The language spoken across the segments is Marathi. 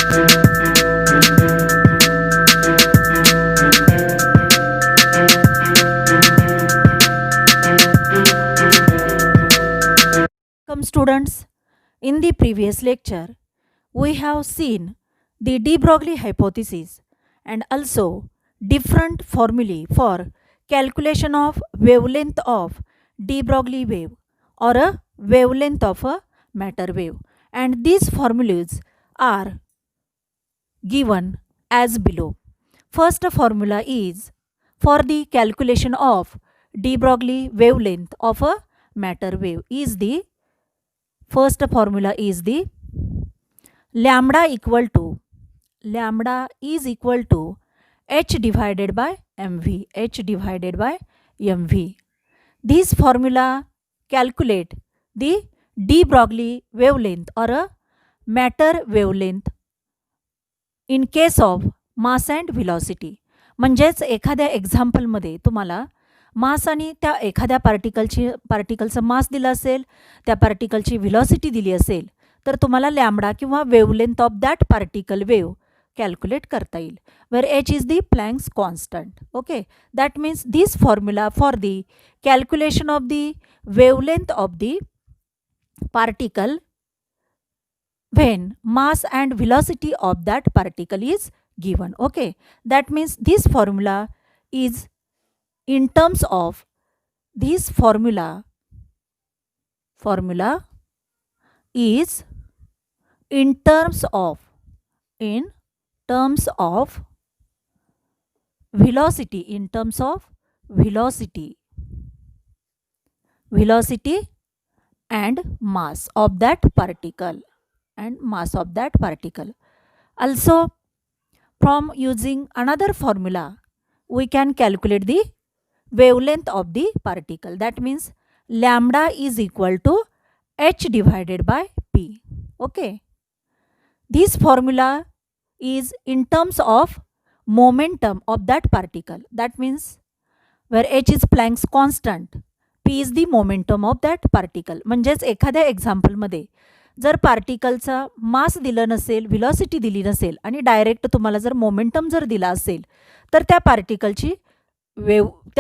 Welcome students. In the previous lecture, we have seen the de Broglie hypothesis and also different formulae for calculation of wavelength of de Broglie wave or a wavelength of a matter wave, and these formulas are given as below. First formula is for the calculation of de Broglie wavelength of a matter wave is the first formula is the lambda is equal to h divided by mv. This formula calculate the de Broglie wavelength or a matter wavelength in case of mass and velocity. म्हणजेच एखाद्या एक्झाम्पलमध्ये तुम्हाला मास आणि त्या एखाद्या पार्टिकलचं मास दिलं असेल, त्या पार्टिकलची व्हेलॉसिटी दिली असेल, तर तुम्हाला लॅम्बडा किंवा wavelength of that particle wave calculate करता येईल. Where H is the Planck's constant. Okay, that means this formula for the calculation of the wavelength of the particle when mass and velocity of that particle is given. Okay, that means this formula is in terms of this formula is in terms of velocity and mass of that particle. Also, from using another formula, we can calculate the wavelength of the particle. That means lambda is equal to h divided by p. Okay, this formula is in terms of momentum of that particle. That means where h is Planck's constant, p is the momentum of that particle. म्हणजेच एखाद्या एक्झाम्पलमध्ये जर पार्टिकलचा मास दिलं नसेल, व्हेलॉसिटी दिली नसेल आणि डायरेक्ट तुम्हाला जर मोमेंटम जर दिला असेल, तर त्या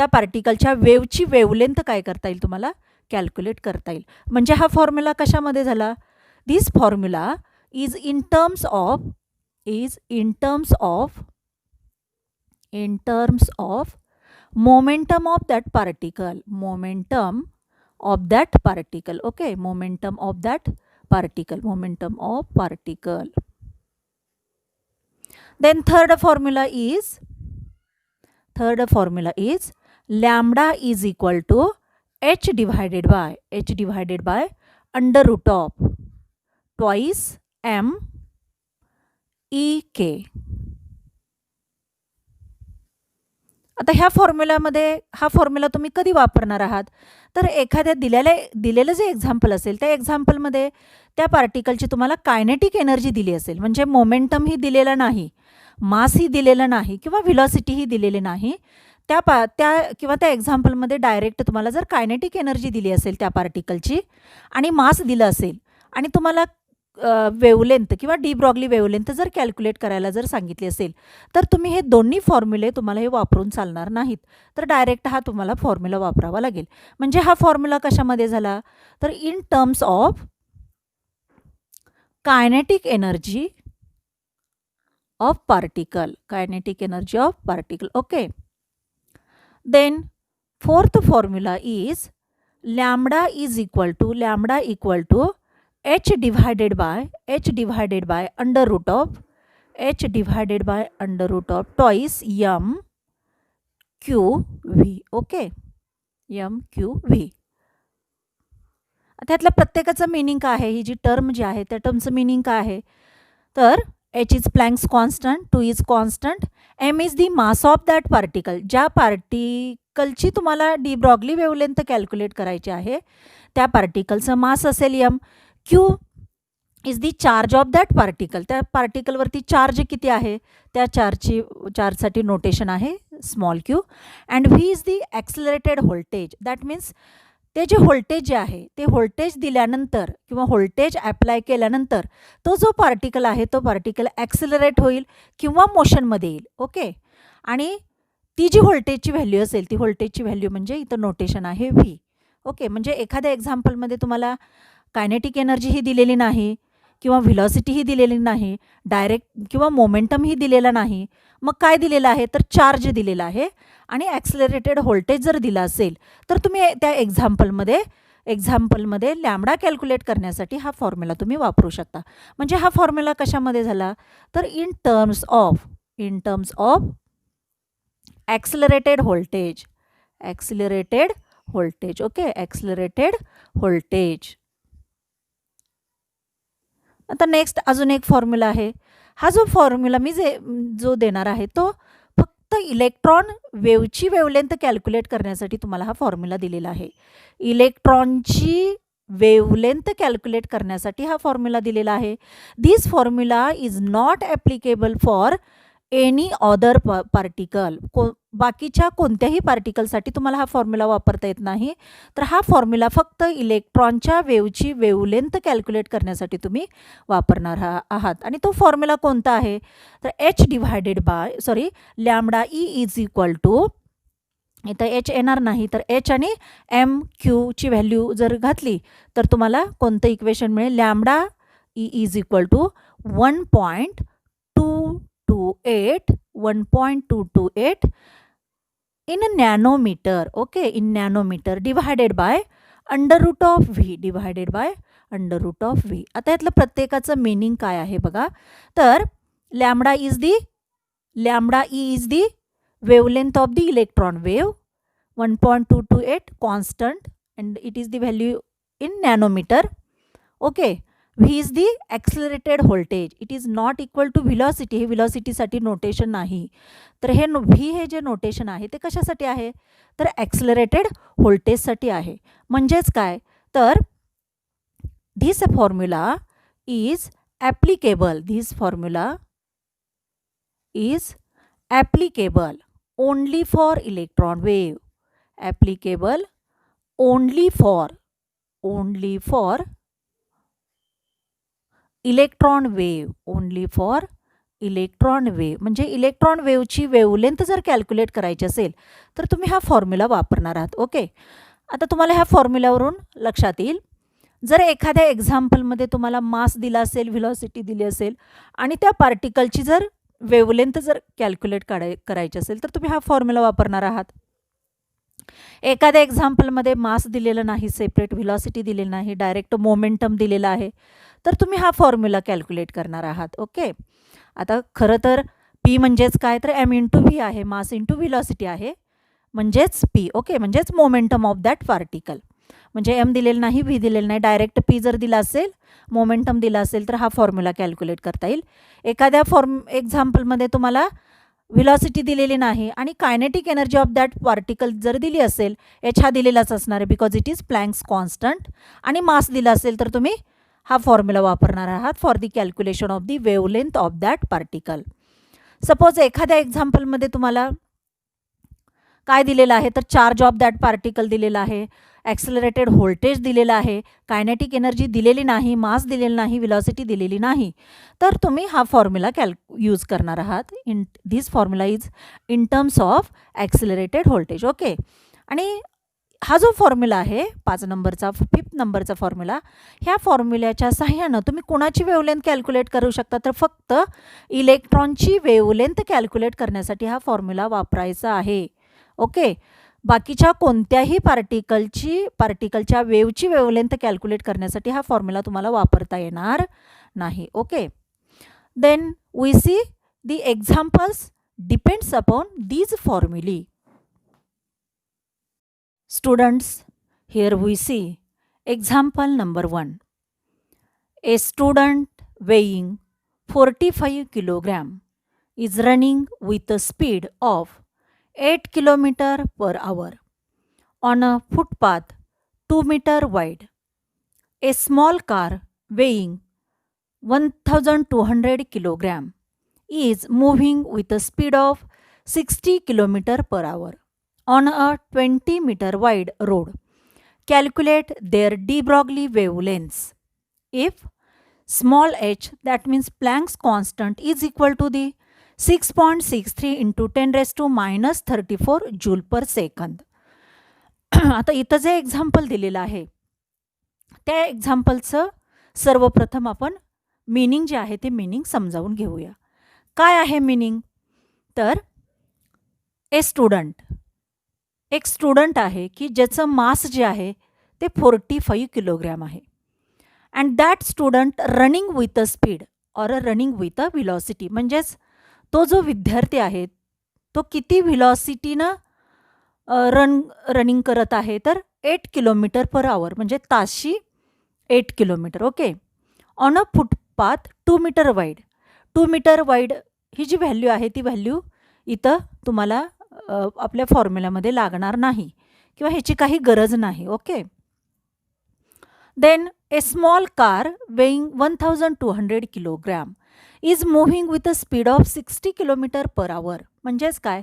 पार्टिकलच्या वेवची वेवलेंथ काय करता येईल, तुम्हाला कॅल्क्युलेट करता येईल. म्हणजे हा फॉर्म्युला कशामध्ये झाला, this formula is in terms of momentum of that particle. Okay, momentum of particle. Then third formula is lambda is equal to h divided by under root of twice m e k. आता ह्या फॉर्म्युलामध्ये हा फॉर्म्युला तुम्ही कधी वापरणार आहात, तर एखाद्या दिलेलं जे एक्झाम्पल असेल त्या एक्झाम्पलमध्ये त्या पार्टिकलची तुम्हाला कायनेटिक एनर्जी दिली असेल, म्हणजे मोमेंटम ही दिलेलं नाही, मास ही दिलेलं नाही किंवा व्हेलॉसिटी ही दिलेली नाही, त्या एक्झाम्पलमध्ये डायरेक्ट तुम्हाला जर कायनेटिक एनर्जी दिली असेल त्या पार्टिकलची आणि मास दिलं असेल आणि तुम्हाला वेवलेंथ किंवा डी ब्रॉगली वेवलेंथ जर कॅल्क्युलेट करायला जर सांगितली असेल, तर तुम्ही हे दोन्ही फॉर्म्युले तुम्हाला हे वापरून चालणार नाहीत, तर डायरेक्ट हा तुम्हाला फॉर्म्युला वापरावा लागेल. म्हणजे हा फॉर्म्युला कशामध्ये झाला, तर in terms of kinetic energy of particle. Okay, then fourth formula is lambda is equal to h divided by under root of twice m q v. Okay, m q v. आता यातल्या प्रत्येकाचं मीनिंग काय आहे, ही जी टर्म जी आहे त्या टर्मचं मीनिंग काय आहे, तर h is Planck's constant, 2 is constant, m is the mass of that particle. ज्या पार्टिकलची तुम्हाला डी ब्रॉगली वेवलेंथ कॅल्क्युलेट करायची आहे त्या पार्टिकलचं मास असेल m. Q is the charge of that particle. त्या पार्टिकलवरती चार्ज किती आहे, त्या चार्जसाठी नोटेशन आहे small q. And v is the accelerated voltage. That means ते जे व्होल्टेज जे आहे ते व्होल्टेज दिल्यानंतर किंवा व्होल्टेज ॲप्लाय केल्यानंतर तो जो पार्टिकल आहे तो पार्टिकल ॲक्सिलरेट होईल किंवा मोशनमध्ये येईल. ओके. आणि ती जी व्होल्टेजची व्हॅल्यू असेल ती व्होल्टेजची व्हॅल्यू म्हणजे इथं नोटेशन आहे व्ही. ओके. म्हणजे एखाद्या एक्झाम्पलमध्ये तुम्हाला कायनेटिक एनर्जीही दिलेली नाही किंवा व्हेलॉसिटीही दिलेली नाही, डायरेक्ट किंवा मोमेंटमही दिलेला नाही. मग काय दिलेलं आहे तर चार्ज दिलेला आहे आणि ॲक्सिलरेटेड व्होल्टेज जर दिला असेल तर तुम्ही त्या एक्झाम्पलमध्ये लॅम्बडा कॅल्क्युलेट करण्यासाठी हा फॉर्म्युला तुम्ही वापरू शकता. म्हणजे हा फॉर्म्युला कशामध्ये झाला तर in terms of accelerated voltage. Okay. Accelerated voltage. आता नेक्स्ट अजून एक फॉर्म्युला आहे. हा जो फॉर्म्युला मी जो देणार आहे तो फक्त इलेक्ट्रॉन वेव्हची वेव्हलेंथ कॅल्क्युलेट करण्यासाठी तुम्हाला हा फॉर्म्युला दिलेला आहे. इलेक्ट्रॉनची वेव्हलेंथ कॅल्क्युलेट करण्यासाठी हा फॉर्म्युला दिलेला आहे. This formula is not applicable for any other particle. बाकीच्या कोणत्याही पार्टिकलसाठी तुम्हाला हा फॉर्म्युला वापरता येत नाही. तर हा फॉर्म्युला फक्त इलेक्ट्रॉनच्या वेव्हची वेव्हलेंथ कॅल्क्युलेट करण्यासाठी तुम्ही वापरणार आहात. आणि तो फॉर्म्युला कोणता आहे तर lambda E is equal to, इथं एच येणार नाही तर एच आणि एम क्यूची व्हॅल्यू जर घातली तर तुम्हाला कोणतं इक्वेशन मिळेल. Lambda E is equal to 1.228 in nanometer. Okay, in nanometer divided by under root of v. आता यातलं प्रत्येकाचं मीनिंग काय आहे बघा. तर lambda E is the wavelength of the electron wave, 1.228 constant, and it is the value in nanometer. Okay. V is the accelerated voltage. It is not equal to velocity. हे velocityसाठी नोटेशन नाही. तर हे V हे जे नोटेशन आहे ते कशासाठी आहे तर ॲक्सिलरेटेड व्होल्टेजसाठी आहे. म्हणजेच काय तर this formula is applicable. Only for electron wave. Applicable only for electron wave. म्हणजे इलेक्ट्रॉन वेव्हची वेव्हलेंथ जर कॅल्क्युलेट करायची असेल तर तुम्ही हा फॉर्म्युला वापरणार आहात. ओके. आता तुम्हाला ह्या फॉर्म्युल्यावरून लक्षात येईल जर एखाद्या एक्झाम्पलमध्ये तुम्हाला मास दिला असेल, व्हेलॉसिटी दिली असेल आणि त्या पार्टिकलची जर वेव्हलेंथ जर कॅल्क्युलेट करायची असेल तर तुम्ही हा फॉर्म्युला वापरणार आहात. एखाद्या एक्झाम्पलमध्ये मास दिलेलं नाही, सेपरेट व्हेलॉसिटी दिलेली नाही, डायरेक्ट मोमेंटम दिलेला आहे तर तुम्ही हा फॉर्म्युला कॅल्क्युलेट करणार आहात. ओके. आता खरं तर पी म्हणजेच काय तर एम इंटू व्ही आहे, मास इंटू व्हेलॉसिटी आहे म्हणजेच पी. ओके. म्हणजेच मोमेंटम ऑफ दॅट पार्टिकल. म्हणजे एम दिलेलं नाही, व्ही दिलेलं नाही, डायरेक्ट पी जर दिला असेल, मोमेंटम दिला असेल तर हा फॉर्म्युला कॅल्क्युलेट करता येईल. एखाद्या एक्झाम्पलमध्ये तुम्हाला व्हेलॉसिटी दिलेली नाही आणि kinetic energy of that particle जर दिली असेल, एच हा दिलेलाच असणार आहे because it is Planck's constant, आणि मास दिला असेल तर तुम्ही हा फॉर्म्युला वापरणार आहात for the calculation of the wavelength of that particle. Suppose एखाद्या एक्झाम्पलमध्ये तुम्हाला काय दिलेलं आहे तर चार्ज ऑफ दॅट पार्टिकल दिलेला आहे, ॲक्सिलरेटेड व्होल्टेज दिलेला आहे, कायनेटिक एनर्जी दिलेली नाही, मास दिलेला नाही, व्हेलॉसिटी दिलेली नाही, तर तुम्ही हा फॉर्म्युला यूज करणार आहात. This formula is in terms of accelerated voltage. Okay. आणि हा जो फॉर्म्युला आहे 5 नंबरचा फॉर्म्युला, ह्या फॉर्म्युल्याच्या सहाय्यानं तुम्ही कोणाची वेव्हलेंथ कॅल्क्युलेट करू शकता तर फक्त इलेक्ट्रॉनची वेव्हलेंथ कॅल्क्युलेट करण्यासाठी हा फॉर्म्युला वापरायचा आहे. ओके. बाकीच्या कोणत्याही पार्टिकलच्या वेव्हची वेव्हलेंथ कॅल्क्युलेट करण्यासाठी हा फॉर्म्युला तुम्हाला वापरता येणार नाही. Okay. Then we see the examples depends upon these formulae. Students, here we see example number 1. A student weighing 45 kg is running with a speed of 8 km per hour on a footpath 2 meter wide. A small car weighing 1200 kg is moving with a speed of 60 km per hour on a 20 meter wide road. Calculate their de Broglie wavelengths. If small h, that means Planck's constant, is equal to the 6.63 into 10 raised to minus 34 joule per second. आता इथं जे एक्झाम्पल दिलेलं आहे त्या एक्झाम्पलचं सर्वप्रथम आपण मीनिंग जे आहे ते मीनिंग समजावून घेऊया. काय आहे मीनिंग? तर एक स्टुडंट आहे की ज्याचं मास जे आहे ते 45 किलोग्रॅम आहे. And that student running with a speed or running with a velocity, म्हणजेच तो जो विद्यार्थी आहे तो किती व्हिलॉसिटीनं रनिंग करत आहे, तर 8 किलोमीटर पर आवर, म्हणजे ताशी 8 kilometre. Okay. On a footpath 2 metre wide. 2 metre wide ही जी व्हॅल्यू आहे ती व्हॅल्यू इथं तुम्हाला आपल्या फॉर्म्युलामध्ये लागणार नाही किंवा ह्याची काही गरज नाही. Okay. Then a small car weighing 1200 kilogram is moving with a speed of 60 kilometre per hour. म्हणजेच काय,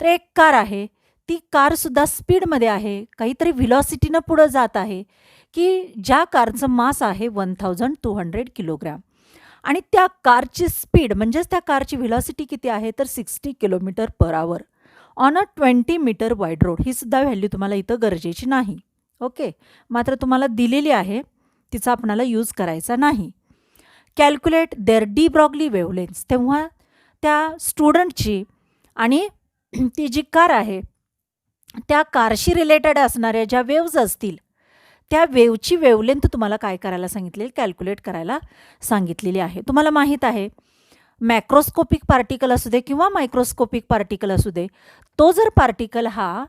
तर एक कार आहे, ती कारसुद्धा स्पीडमध्ये आहे, काहीतरी व्हिलॉसिटीनं पुढं जात आहे, की ज्या कारचं मास आहे 1200 किलोग्रॅम आणि त्या कारची स्पीड म्हणजेच त्या कारची व्हिलॉसिटी किती आहे, तर 60 kilometre per hour on a 20 metre wide road. ही सुद्धा व्हॅल्यू तुम्हाला इथं गरजेची नाही. ओके. मात्र तुम्हाला दिलेली आहे, तिचा आपणाला यूज करायचा नाही. Calculate their de Broglie wavelength. तेव्हा त्या स्टुडंटची आणि ती जी कार आहे त्या कारशी रिलेटेड असणाऱ्या ज्या वेव्ज असतील त्या वेवची वेवलेंथ तुम्हाला काय करायला सांगितलेली, कॅल्क्युलेट करायला सांगितलेली आहे. तुम्हाला माहीत आहे मॅक्रोस्कोपिक पार्टिकल असू दे किंवा मायक्रोस्कोपिक पार्टिकल असू दे, तो जर पार्टिकल हा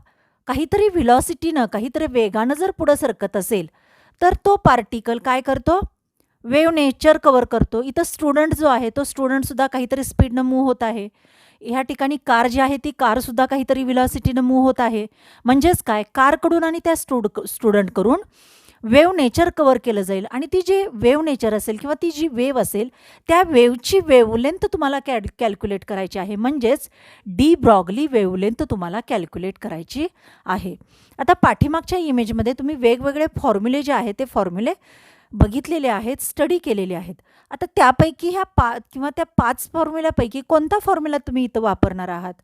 काहीतरी व्हिलॉसिटीनं काहीतरी वेगानं जर पुढं सरकत असेल तर तो पार्टिकल काय करतो, वेव नेचर कवर करतो. इथं स्टुडंट जो आहे तो स्टुडंटसुद्धा काहीतरी स्पीडनं मूव्ह होत आहे. ह्या ठिकाणी कार जी आहे ती कारसुद्धा काहीतरी व्हिलॉसिटीनं मूव्ह होत आहे. म्हणजेच काय, कारकडून आणि त्या स्टुडंटकडून वेव नेचर कवर केलं जाईल आणि ती जी वेव नेचर असेल किंवा ती जी वेव असेल त्या वेवची वेवलेंथ तुम्हाला कॅल्क्युलेट करायची आहे. म्हणजेच डी ब्रॉगली वेवलेंथ तुम्हाला कॅल्क्युलेट करायची आहे. आता पाठीमागच्या इमेजमध्ये तुम्ही वेगवेगळे फॉर्म्युले जे आहेत ते फॉर्म्युले बघितलेले आहेत, स्टडी केलेले आहेत. आता त्यापैकी ह्या त्या 5 फॉर्म्युल्यापैकी कोणता फॉर्म्युला तुम्ही इथं वापरणार आहात,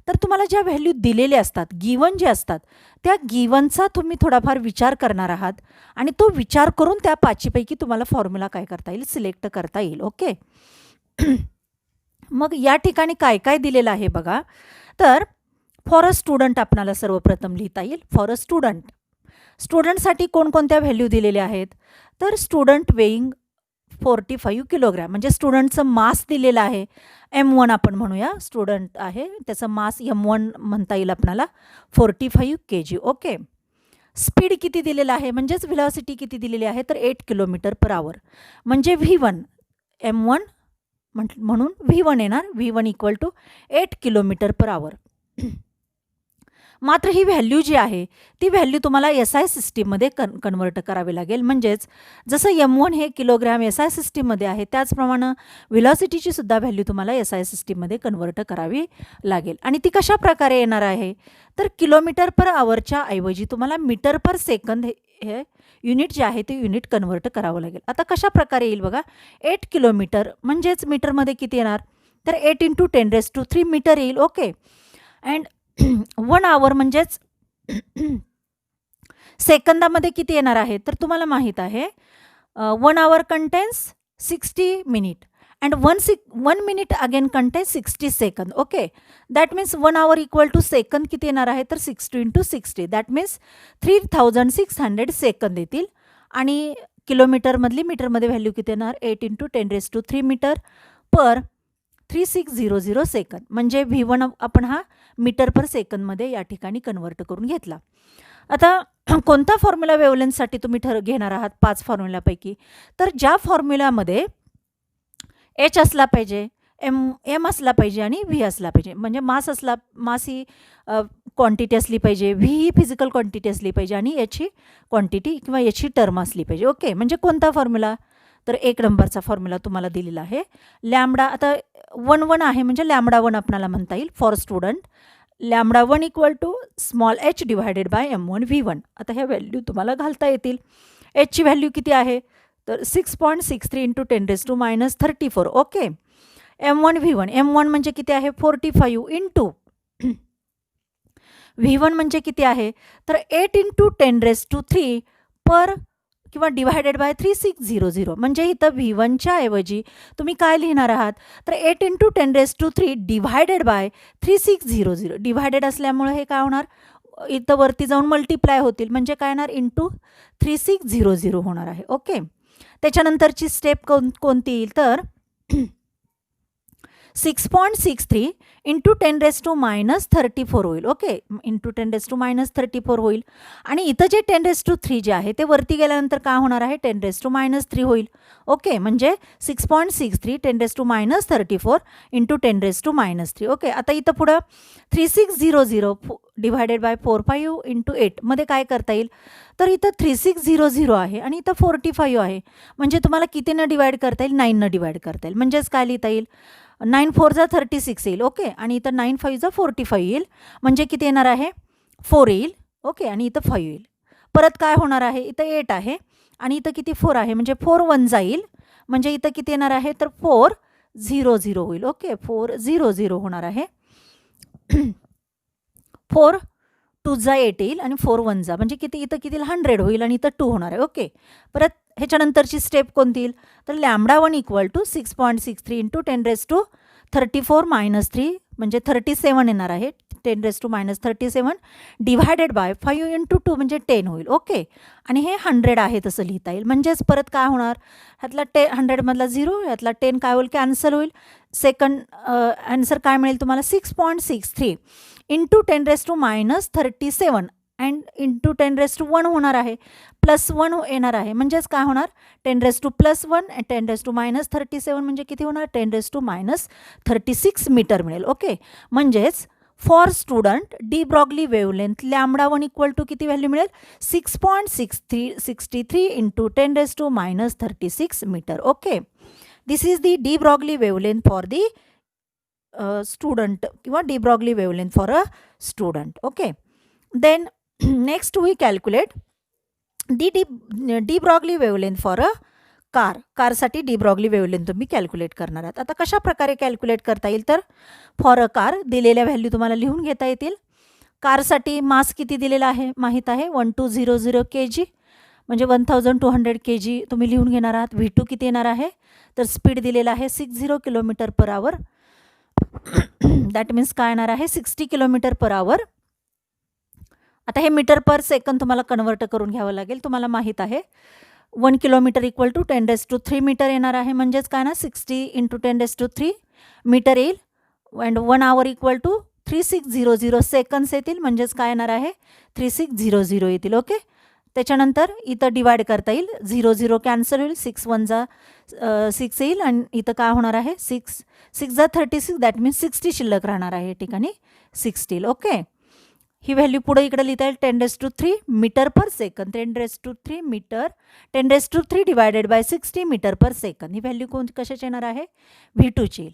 तर तुम्हाला ज्या व्हॅल्यू दिलेल्या असतात, गिवन जे असतात, त्या गिवनचा तुम्ही थोडाफार विचार करणार आहात आणि तो विचार करून त्या 5पैकी तुम्हाला फॉर्म्युला काय करता येईल, सिलेक्ट करता येईल. ओके. मग या ठिकाणी काय काय दिलेलं आहे बघा. तर फॉर अ स्टुडंट आपणाला सर्वप्रथम लिहिता येईल. फॉर अ स्टुडंटसाठी कोणकोणत्या व्हॅल्यू दिलेल्या आहेत, तर स्टुडंट वेईंग 45 किलोग्रॅम, म्हणजे स्टुडंटचं मास दिलेलं आहे. M1 आपण म्हणूया, स्टुडंट आहे त्याचं मास M1 म्हणता येईल आपणाला 45 kg. ओके. स्पीड किती दिलेलं आहे, म्हणजेच व्हिलॉसिटी किती दिलेली आहे, तर 8 किलोमीटर पर आवर, म्हणजे V1 M1 म्हणून V1 येणार. V1 equal to 8 kilometre per hour. मात्र ही व्हॅल्यू जी आहे ती व्हॅल्यू तुम्हाला SI सिस्टीममध्ये कन्वर्ट करावी लागेल. म्हणजेच जसं M1 हे किलोग्रॅम SI सिस्टीममध्ये आहे त्याचप्रमाणे व्हिलॉसिटीची सुद्धा व्हॅल्यू तुम्हाला SI सिस्टीममध्ये कन्वर्ट करावी लागेल. आणि ती कशा प्रकारे येणार आहे, तर किलोमीटर पर आवरच्या ऐवजी तुम्हाला मीटर पर सेकंद हे युनिट जे आहे ते युनिट कन्वर्ट करावं लागेल. आता कशा प्रकारे येईल बघा. 8 किलोमीटर म्हणजेच मीटरमध्ये किती येणार, तर 8 × 10³ मीटर येईल. ओके. अँड 1 आवर म्हणजेच सेकंदामध्ये किती येणार आहे, तर तुम्हाला माहीत आहे 1 hour contains 60 minute and 1 minute again contains 60 second. Okay. That means 1 hour equal to second किती येणार आहे, तर 60 × 60, दॅट मीन्स 3600 सेकंद येतील. आणि किलोमीटरमधली मीटरमध्ये व्हॅल्यू किती येणार, 8 × 10³ मीटर पर 3600 सेकंद, म्हणजे V1 आपण हा मीटर पर सेकंदमध्ये या ठिकाणी कन्वर्ट करून घेतला. आता कोणता फॉर्म्युला वेवलेंथसाठी तुम्ही घेणार आहात 5 फॉर्म्युल्यापैकी, तर ज्या फॉर्म्युल्यामध्ये H असला पाहिजे, M असला पाहिजे आणि V असला पाहिजे. म्हणजे मास ही क्वांटिटी असली पाहिजे, V ही फिजिकल क्वांटिटी असली पाहिजे आणि H ही क्वांटिटी किंवा H ही टर्म असली पाहिजे. ओके. म्हणजे कोणता फॉर्म्युला, तर 1 नंबरचा फॉर्म्युला तुम्हाला दिलेला आहे. लॅम्बडा आता 1 आहे म्हणजे लॅम्बडा 1 आपल्याला म्हणता येईल for student. Lambda 1 equal to small h divided by m1 v1. आता ह्या व्हॅल्यू तुम्हाला घालता येतील. hची व्हॅल्यू किती आहे तर 6.63 into 10⁻34. Okay. m1 v1 m1 म्हणजे किती आहे 45 इंटू v1 म्हणजे किती आहे तर 8 इंटू 10⁻³ पर किंवा डिवायडेड बाय 3600. म्हणजे इथं v1च्या ऐवजी तुम्ही काय लिहिणार आहात तर 8 इंटू 10⁻³ डिवायडेड बाय 3600. डिवायडेड असल्यामुळे हे काय होणार इथं वरती जाऊन मल्टिप्लाय होतील म्हणजे काय होणार इंटू 3600 होणार आहे. ओके. त्याच्यानंतरची स्टेप कोणती येईल तर 6.63 इंटू 10⁻34 होईल. ओके. इंटू 10⁻34 होईल आणि इथं जे 10⁻³ जे आहे ते वरती गेल्यानंतर काय होणार आहे 10⁻³ होईल. ओके. म्हणजे 6.63 10⁻34 इंटू 10⁻³ ओके. आता इथं पुढं 3600 डिवायडेड बाय 45 इंटू 8 मध्ये काय करता येईल तर इथं 3600 आहे आणि इथं 45 आहे म्हणजे तुम्हाला कितीनं डिवाइड करता येईल 9नं डिवाइड करता येईल. म्हणजेच काय लिहिता येईल 9 4 जा 36 येईल. ओके. आणि इथं 9 5 जा 45 येईल म्हणजे किती येणार आहे 4 येईल. ओके. आणि इथं 5 येईल. परत काय होणार आहे इथं 8 आहे आणि इथं किती 4 आहे म्हणजे 4 1 जाईल म्हणजे इथं किती येणार आहे तर 400 होईल. ओके. 400 होणार आहे. 4 2 जा 8 येईल आणि 4 1 जा म्हणजे किती इथं किती 100 होईल आणि इथं 2 होणार आहे. ओके. परत ह्याच्यानंतरची स्टेप कोणती येईल तर लॅम्बडा 1 इक्वल टू 6.63 इंटू 10⁻³ - 3 म्हणजे 37 येणार आहे 10⁻³ डिवायडेड बाय 5 इंटू 2 म्हणजे 10 होईल. ओके. आणि हे 100 आहे तसं लिहिता येईल. म्हणजेच परत काय होणार ह्यातला 100मधला 0 ह्यातला 10 काय होईल कॅन्सल होईल. सेकंड आन्सर काय मिळेल तुम्हाला 6.63 इंटू 10⁻37 अँड इंटू 10⁻1 होणार आहे +1 येणार आहे म्हणजेच काय होणार 10⁻+1 10⁻37 म्हणजे किती होणार 10⁻36 मीटर मिळेल. ओके. म्हणजेच for student de Broglie wavelength lambda 1 equal to किती व्हॅल्यू मिळेल 6.63 into 10⁻36 metre. Okay. This is the de Broglie wavelength for the student किंवा de Broglie wavelength for a student. Okay. Then next we calculate de Broglie wavelength for a कारसाठी डी ब्रॉगली वेवलेंथ तुम्ही कॅल्क्युलेट करणार आहात. आता कशा प्रकारे कॅल्क्युलेट करता येईल तर फॉर अ कार दिलेल्या व्हॅल्यू तुम्हाला लिहून घेता येतील. कारसाठी मास किती दिलेला आहे माहीत आहे 1200 kg म्हणजे 1200 kg तुम्ही लिहून घेणार आहात. v2 किती येणार आहे तर स्पीड दिलेला आहे 60 km/h दॅट मीन्स काय येणार आहे 60 km/h. आता हे मीटर पर सेकंद तुम्हाला कन्वर्ट करून घ्यावं लागेल. तुम्हाला माहीत आहे 1 किलोमीटर इक्वल टू 10⁻³ मीटर येणार आहे म्हणजेच काय ना 60 इंटू 10⁻³ मीटर येईल. And 1 hour equal to 3600 seconds येतील म्हणजेच काय येणार आहे 3600 येतील. ओके. त्याच्यानंतर इथं डिवाइड करता येईल 0 कॅन्सल होईल 6 1 जा 6 येईल आणि इथं काय होणार आहे 6 जा 36 दॅट मीन्स 60 शिल्लक राहणार आहे या ठिकाणी 60. ओके. ही व्हॅल्यू पुढे इकडे लिहिता येईल 10⁻³ metre per second 10⁻³ metre 10⁻³ divided by 60 metre per second. ही व्हॅल्यू कोणती कशाची येणार आहे v2ची येईल.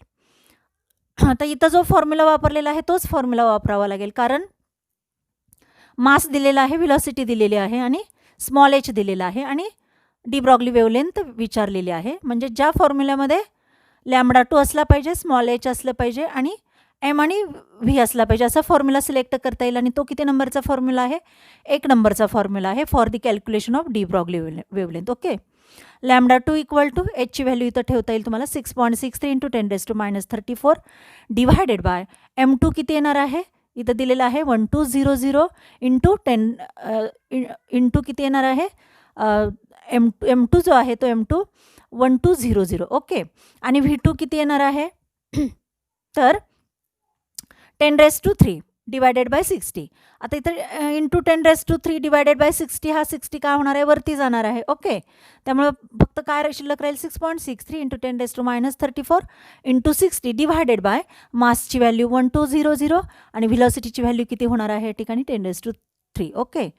आता इथं जो फॉर्म्युला वापरलेला आहे तोच फॉर्म्युला वापरावा लागेल कारण मास दिलेला आहे व्हेलॉसिटी दिलेली आहे आणि स्मॉल h दिलेला आहे आणि डी ब्रॉगली वेवलेंथ विचारलेली आहे. म्हणजे ज्या फॉर्म्युल्यामध्ये लॅम्बडा 2 असला पाहिजे स्मॉल h असलं पाहिजे आणि m आणि v असला पाहिजे असा फॉर्म्युला सिलेक्ट करता येईल. आणि तो किती नंबरचा फॉर्म्युला आहे 1 नंबरचा फॉर्म्युला आहे for the calculation of de Broglie wavelength. Okay. Lambda 2 equal to hची व्हॅल्यू इथं ठेवता येईल तुम्हाला 6.63 इंटू 10⁻34 डिवायडेड बाय m2 किती येणार आहे इथं दिलेलं आहे 1200 इंटू 10 इंटू किती येणार आहे m2 जो आहे तो m2 1200. ओके. आणि v2 किती येणार आहे तर 10⁻³ डिवायडेड बाय 60. आता इथं इंटू 10⁻³ डिवायडेड बाय 60 हा 60 काय होणार आहे वरती जाणार आहे. ओके. त्यामुळे फक्त काय शिल्लक राहील 6.63 इंटू 10⁻34 इंटू 60 डिवायडेड बाय मासची व्हॅल्यू 1200 आणि व्हेलॉसिटीची व्हॅल्यू किती होणार आहे या ठिकाणी 10⁻³ ओके.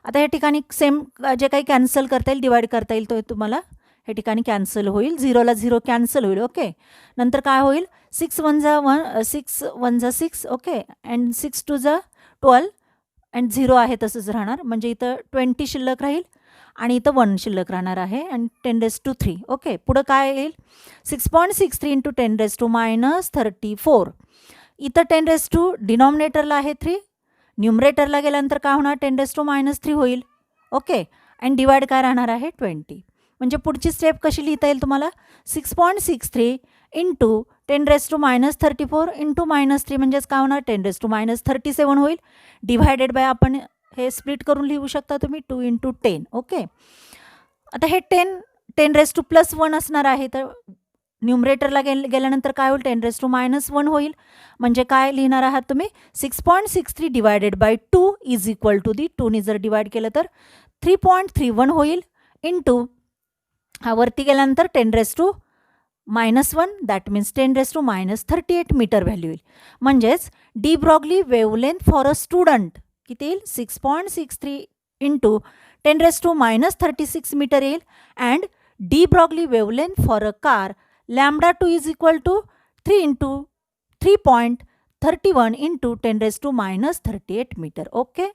आता या ठिकाणी सेम जे काही कॅन्सल करता येईल डिवाइड करता येईल तो तुम्हाला हे ठिकाणी कॅन्सल होईल, 0ला 0 कॅन्सल होईल. ओके, नंतर काय होईल, 6 1 जा 1, 6 1 जा 6. ओके, अँड 6 2 जा 12 अँड 0 आहे तसंच राहणार. म्हणजे इथं 20 शिल्लक राहील आणि इथं 1 शिल्लक राहणार आहे. अँड 10⁻³ ओके, पुढं काय येईल, 6.63 इंटू 10⁻⁻34. इथं 10 डिनॉमिनेटरला आहे 3, न्यूमरेटरला गेल्यानंतर काय होणार, 10⁻³ होईल. ओके, अँड डिवाइड काय राहणार आहे, 20. म्हणजे पुढची स्टेप कशी लिहिता येईल तुम्हाला, 6.63 इंटू 10⁻34 इंटू -3 म्हणजेच काय होणार, 10⁻37 होईल. डिवायडेड बाय आपण हे स्प्लिट करून लिहू शकता तुम्ही, 2 इंटू 10. ओके, आता हे 10⁻+1 असणार आहे, तर न्यूमरेटरला गेल्यानंतर काय होईल, 10⁻−1 होईल. म्हणजे काय लिहिणार आहात तुम्ही, 6.63 divided by 2 is equal to the 2ने जर डिवाइड केलं तर 3.31 होईल इंटू हा वरती गेल्यानंतर 10⁻−1 दॅट मीन्स 10⁻−38 मीटर व्हॅल्यू येईल. म्हणजेच de Broglie wavelength for a student किती येईल, 6.63 इंटू 10⁻36 मीटर येईल. And de Broglie wavelength for a car λ2 is equal to 3.31 into 10⁻38 metre. Okay.